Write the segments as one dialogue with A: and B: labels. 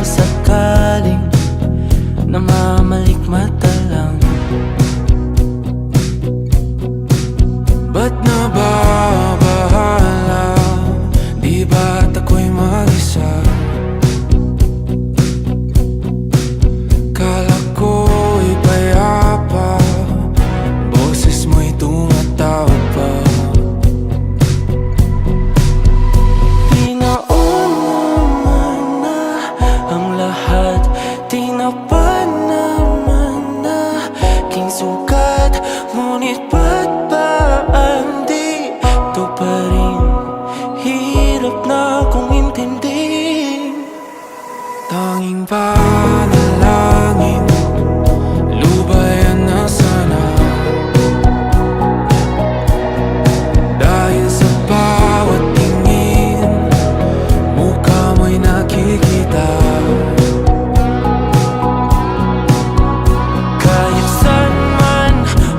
A: sakaling namamalikmata lang. Ba't nababahala? Di ba't ako'y mag-isa? Kala ko'y payapa, boses mo'y tumatawag pa. Di naman na ang lahat, di na pa naman na aking sukat. Ngunit ba't ba di ito pa rin? Hirap na kong intindihin. Tanging panalangin, lubayan na sana. Dahil sa bawat tingin, mukha mo'y nakikita. Kahit saan man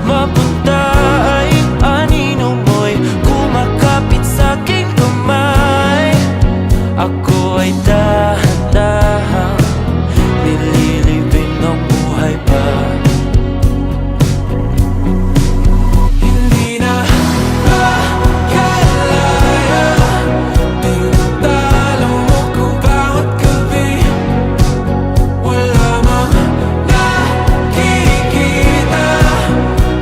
A: mapunta ay anino mo'y kumakapit sa'king kamay. Ako ay dahan-dahan nililibing ng buhay pa. Hindi na makalaya, tinatalo mo ko bawat gabi. Wala mang nakikita,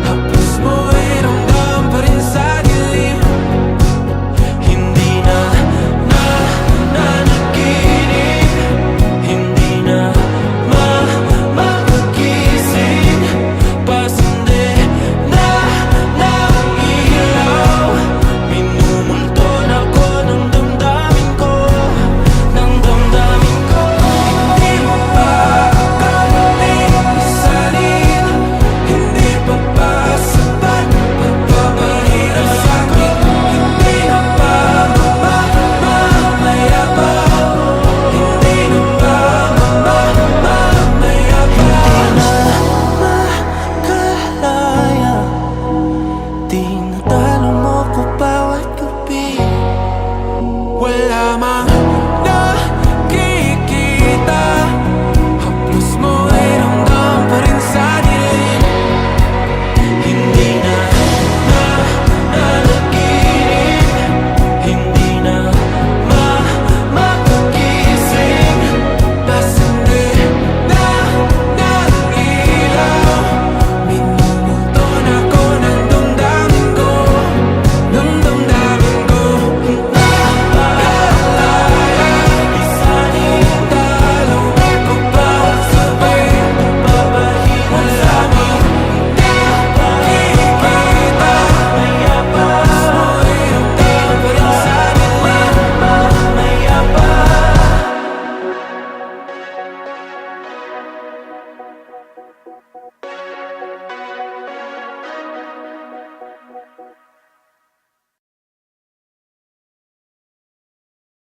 A: hapos mo'y ramdam pa rin sa dilim. Hindi na nanaginip, hindi na mapagising. Pasindi na ng ilaw, minumulton ako ng damdamin ko, ng damdamin ko. Hindi mo pa akalaing isalin, hindi pa ba sapat pagpapahirap sa'kin? Hindi na ba mamayabang? Hindi na ba mamayabang? Makalaya, tinatalo mo ko bawat gabi. Wala mang